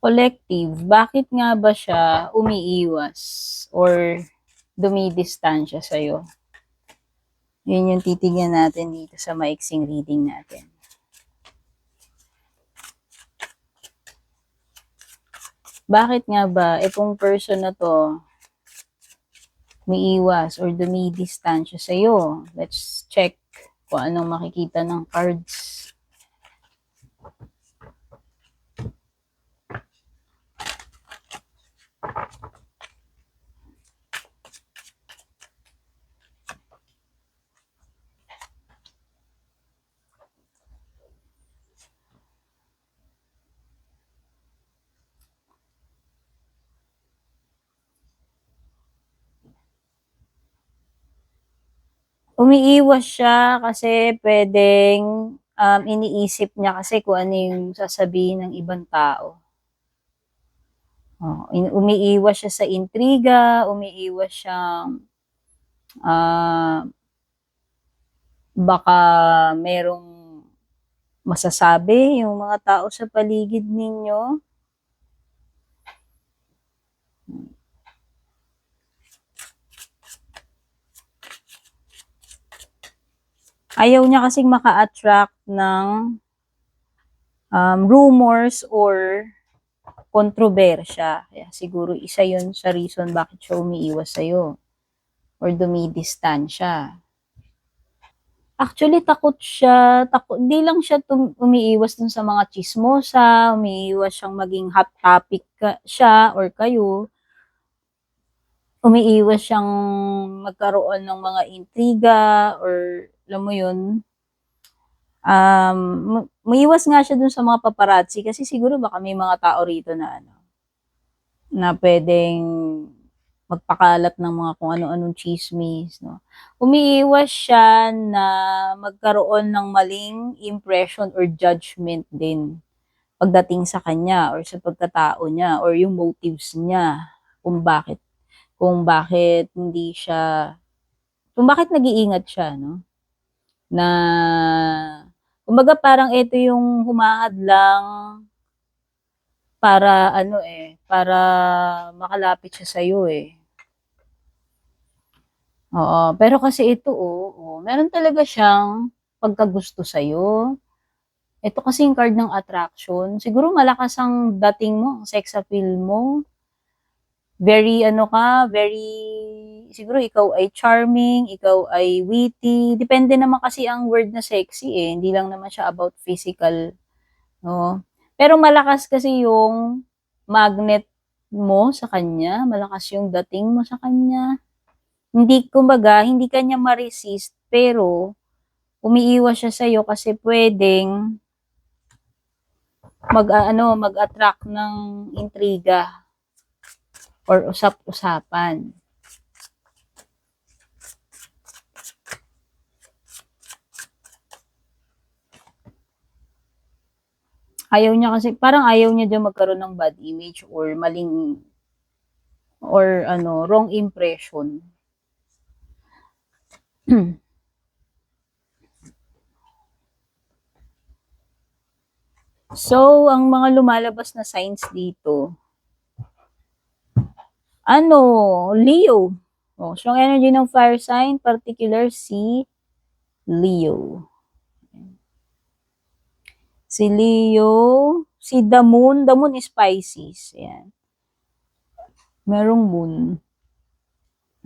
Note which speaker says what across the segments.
Speaker 1: Collective, bakit nga ba siya umiiwas or dumidistansya sa'yo? Yun yung titignan natin dito sa maiksing reading natin. Bakit nga ba itong person na to umiiwas or dumidistansya sa'yo? Let's check kung anong makikita ng cards. Umiiwas siya kasi pwedeng iniisip niya kasi kung ano yung sasabihin ng ibang tao. Umiiwas siya sa intriga, umiiwas siyang baka merong masasabi yung mga tao sa paligid ninyo. Ayaw niya kasing maka-attract ng rumors or kontrobersya. Kaya siguro isa yun sa reason bakit siya umiiwas sa'yo or dumidistansya. Actually, takot siya. Di lang siya umiiwas dun sa mga chismosa, umiiwas siyang maging hot topic siya or kayo. Umiiwas siyang magkaroon ng mga intriga or alam mo yun, umiiwas nga siya dun sa mga paparazzi kasi siguro baka may mga tao rito na pwedeng magpakalat ng mga kung ano-anong chismis, no. Umiiwas siya na magkaroon ng maling impression or judgment din pagdating sa kanya or sa pagkatao niya or yung motives niya kung bakit hindi siya, kung bakit nag-iingat siya, no? Na, kumbaga parang ito yung humahadlang para makalapit siya sa'yo eh. Oo, pero kasi ito meron talaga siyang pagkagusto sa'yo. Ito kasi yung card ng attraction. Siguro malakas ang dating mo, ang sex appeal mo. Very, siguro ikaw ay charming, ikaw ay witty. Depende naman kasi ang word na sexy eh. Hindi lang naman siya about physical, no? Pero malakas kasi yung magnet mo sa kanya, malakas yung dating mo sa kanya. Kumbaga, hindi kanya ma-resist, pero umiiwas siya sa'yo kasi pwedeng mag-attract ng intriga or usap-usapan. Parang ayaw niya dyan magkaroon ng bad image or maling or wrong impression. So, ang mga lumalabas na signs dito, Leo. Strong energy ng fire sign, particular si Leo. Si Leo, si the moon is Pisces. Ayan. Merong moon.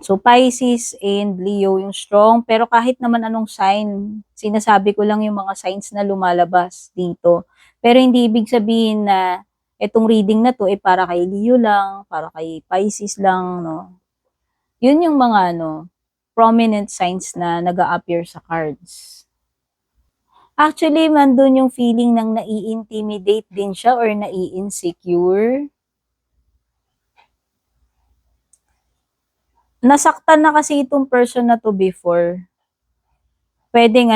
Speaker 1: So, Pisces and Leo yung strong. Pero kahit naman anong sign, sinasabi ko lang yung mga signs na lumalabas dito. Pero hindi ibig sabihin na itong reading na to para kay Leo lang, para kay Pisces lang, no? Yun yung mga, prominent signs na nag-a-appear sa cards. Actually, mandun yung feeling ng nai-intimidate din siya or nai-insecure. Nasaktan na kasi itong person na to before. Pwedeng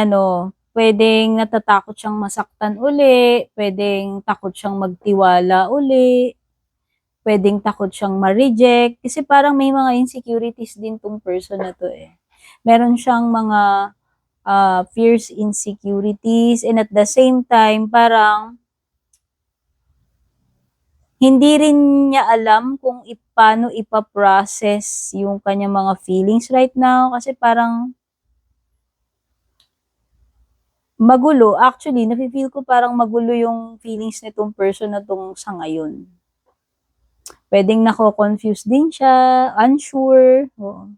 Speaker 1: natatakot siyang masaktan uli, pwedeng takot siyang magtiwala uli, pwedeng takot siyang ma-reject, kasi parang may mga insecurities din tong person na to eh. Meron siyang mga fierce insecurities and at the same time, parang Hindi rin niya alam kung paano ipa-process yung kanyang mga feelings right now kasi parang magulo. Actually, nafi-feel ko parang magulo yung feelings nitong person na 'tong sa ngayon. Puwedeng nako-confuse din siya, unsure, oo.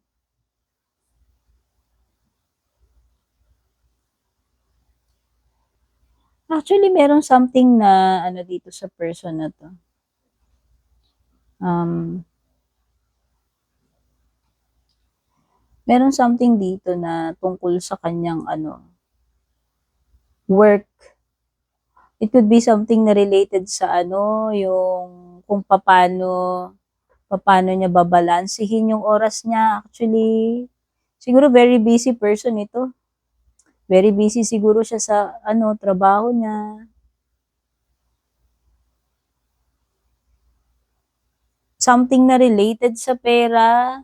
Speaker 1: Actually, merong something na ano dito sa person na 'to, um, meron something dito na tungkol sa kaniyang ano, work. It could be something na related sa ano, yung kung papaano niya babalansehin yung oras niya. Actually, siguro very busy person ito. Very busy siguro siya sa ano, trabaho niya. Something na related sa pera.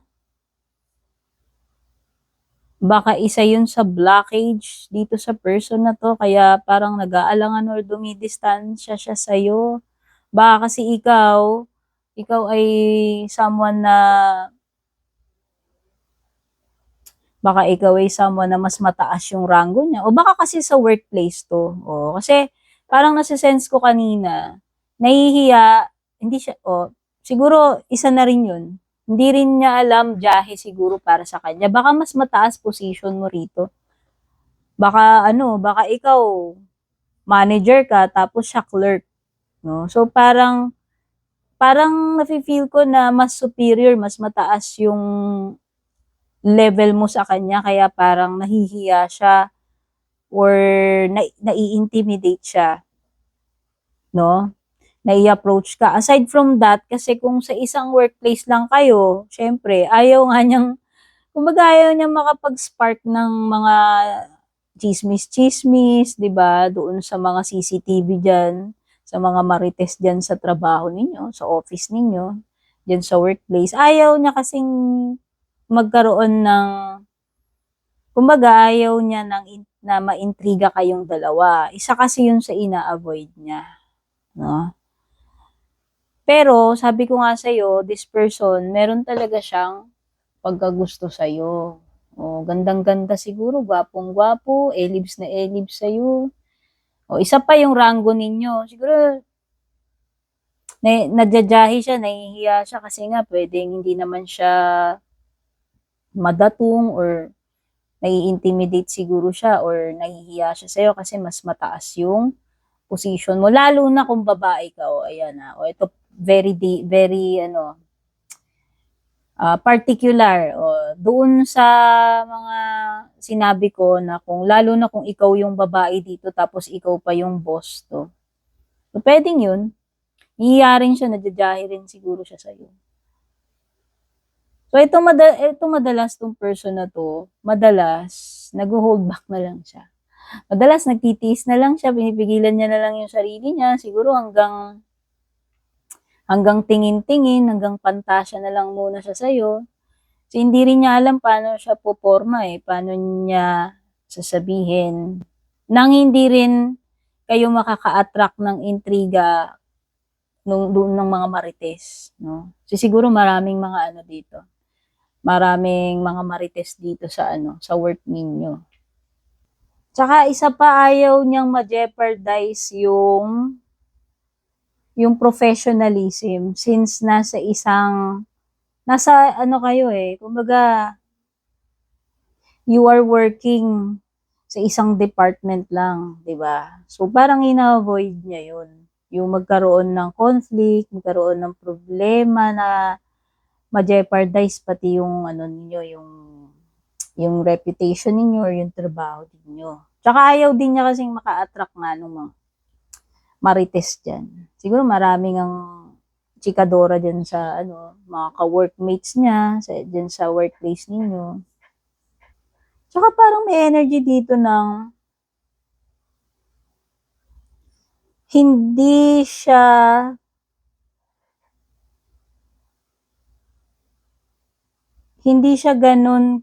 Speaker 1: Baka isa yun sa blockage dito sa person na 'to kaya parang nag-aalangan or dumidistansya siya sa'yo. Baka kasi ikaw ay someone na baka ikaw ay someone na mas mataas yung rango niya o baka kasi sa workplace 'to, oo. Kasi parang nase-sense ko kanina, nahihiya, hindi siya siguro isa na rin yun. Hindi rin niya alam biyahe siguro para sa kanya. Baka mas mataas position mo rito. Baka ano, baka ikaw manager ka tapos siya clerk, 'no. So parang parang nafi-feel ko na mas superior, mas mataas yung level mo sa kanya kaya parang nahihiya siya or nai-intimidate siya, 'no, nai-approach ka. Aside from that, kasi kung sa isang workplace lang kayo, siyempre ayaw nga niyang kumbaga ayaw niyang makapag-spark ng mga tsismis-tsismis, 'di ba, doon sa mga CCTV diyan, sa mga marites diyan sa trabaho ninyo, sa office ninyo, diyan sa workplace. Ayaw niya kasing magkaroon ng kumbaga ayaw niya na maintriga kayong dalawa. Isa kasi yun sa ina-avoid niya, 'no. Pero sabi ko nga sa'yo, this person meron talaga siyang pagkagusto sa'yo. Oh, gandang-ganda siguro, gwapong-gwapo, elibs na elibs sa'yo. O isa pa yung rango ninyo. Siguro nadya-jahe siya, nahihiya siya kasi nga puwedeng hindi naman siya madatong or nai-intimidate siguro siya or nahihiya siya sa'yo kasi mas mataas yung position mo. Lalo na kung babae ka, o ayan, o ito very ano, particular, o doon sa mga sinabi ko na kung lalo na kung ikaw yung babae dito tapos ikaw pa yung boss 'to. So, puwedeng yun, nahihiya rin siya, nadya-jahe rin siguro siya sa'yo. So, itong madalas 'tong person na 'to, madalas nagho-hold back na lang siya. Madalas nagtitiis na lang siya, pinipigilan niya na lang yung sarili niya, siguro hanggang hanggang tingin-tingin, hanggang pantasya na lang muna siya sa'yo. So, hindi rin niya alam paano siya poporma, paano niya sasabihin nang hindi rin kayo makaka-attract ng intriga doon ng mga marites, 'no. So, siguro maraming mga ano dito, maraming mga marites dito sa ano, sa work ninyo. Tsaka isa pa, ayaw niyang ma-jeopardize yung professionalism since nasa ano kayo, kumbaga you are working sa isang department lang, 'di ba? So, parang ina-avoid niya 'yun, yung magkaroon ng conflict, magkaroon ng problema na ma-jeopardize pati yung ano ninyo, yung reputation ninyo or yung trabaho ninyo. Tsaka ayaw din niya kasing maka-attract nga nung mga marites diyan. Siguro maraming ang chikadora diyan sa ano, mga ka-workmates niya, diyan sa workplace ninyo. Tsaka parang may energy dito ng hindi siya hindi siya gano'n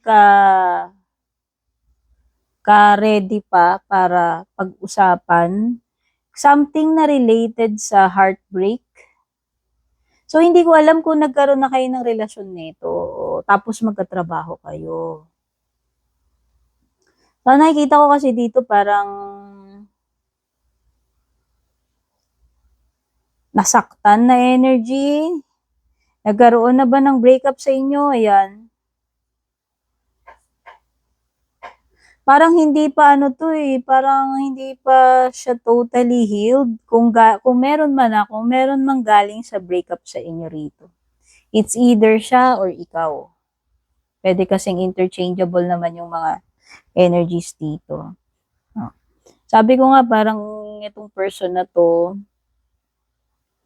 Speaker 1: ka-ready pa para pag-usapan something na related sa heartbreak, So, hindi ko alam kung nagkaroon na kayo ng relasyon nito o tapos magkatrabaho kayo. So, nakikita ko kasi dito parang nasaktan na energy. Nagkaroon na ba ng breakup sa inyo? Ayan. Parang hindi pa ano 'to, parang hindi pa siya totally healed kung meron mang galing sa breakup sa inyo rito. It's either siya or ikaw. Puwede kasing interchangeable naman yung mga energies dito. Oh. Sabi ko nga parang itong person na 'to,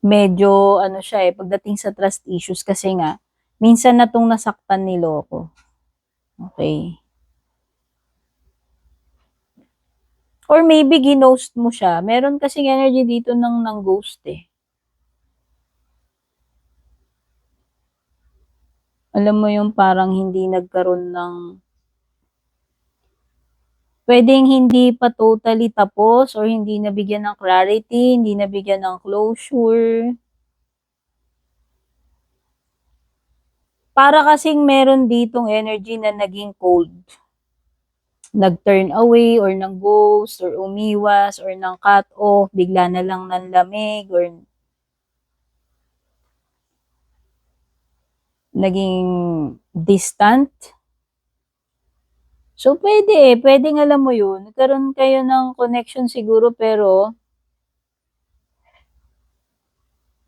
Speaker 1: medyo ano siya, pagdating sa trust issues kasi nga minsan na 'tong nasaktan, niloko. Okey. Or maybe ginost mo siya. Meron kasing energy dito ng ghost, eh. Alam mo yung parang hindi nagkaroon ng puwedeng hindi pa totally tapos or hindi nabigyan ng clarity, hindi nabigyan ng closure. Para kasing meron ditong energy na naging cold. Nag-turn away or nag-ghost or umiwas or nang-cut off, bigla na lang nanlamig or naging distant. So, puwedeng alam mo yun, nagkaroon kayo ng connection siguro pero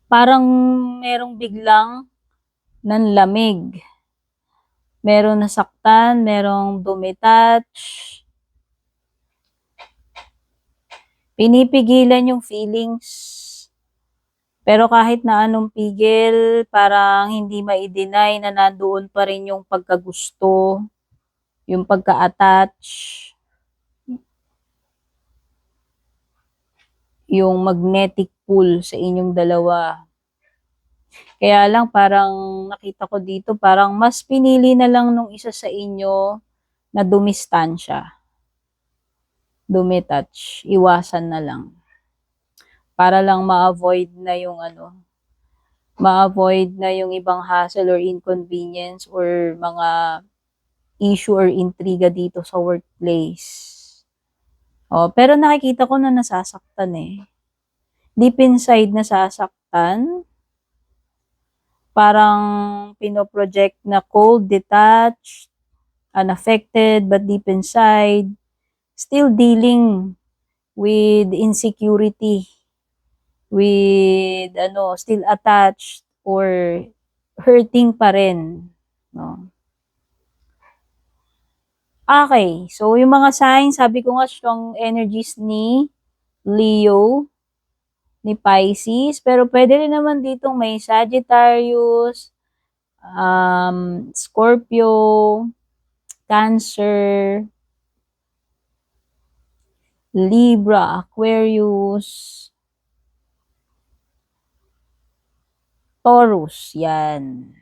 Speaker 1: parang merong biglang nanlamig. Merong nasaktan, merong dumitouch. Pinipigilan yung feelings. Pero kahit na anong pigil, parang hindi mai-deny na nandoon pa rin yung pagkagusto, yung pagka-attach, yung magnetic pull sa inyong dalawa. Kaya lang parang nakita ko dito, parang mas pinili na lang nung isa sa inyo na dumistansya, dumitouch, iwasan na lang. Para lang ma-avoid na yung ma-avoid na yung ibang hassle or inconvenience or mga issue or intriga dito sa workplace. Oh, pero nakikita ko na nasasaktan, eh. Deep inside nasasaktan. Parang pino-project na cold, detached, unaffected, but deep inside, still dealing with insecurity, with still attached or hurting pa rin, 'no. Okey, so yung mga signs, sabi ko nga strong energies ni Leo, ni Pisces, pero puwede rin naman ditong may Sagittarius, Scorpio, Cancer, Libra, Aquarius, Taurus, 'yan.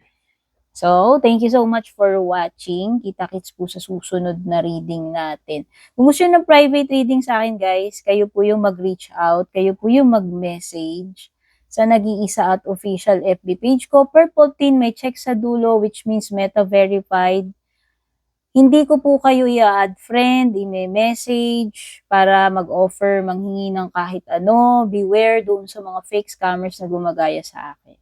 Speaker 1: So, thank you so much for watching. Kita-kits po sa susunod na reading natin. Kung gusto niyo ng private reading sa akin, guys, kayo po yung mag-reach out, kayo po yung mag-message sa Nag-iisa at official FB page ko. Purple Tin, may check sa dulo, which means Meta verified. Hindi ko po kayo i-a-add friend, i-message para mag-offer, manghingi ng kahit ano. Beware doon sa mga fake scammers na gumagaya sa akin.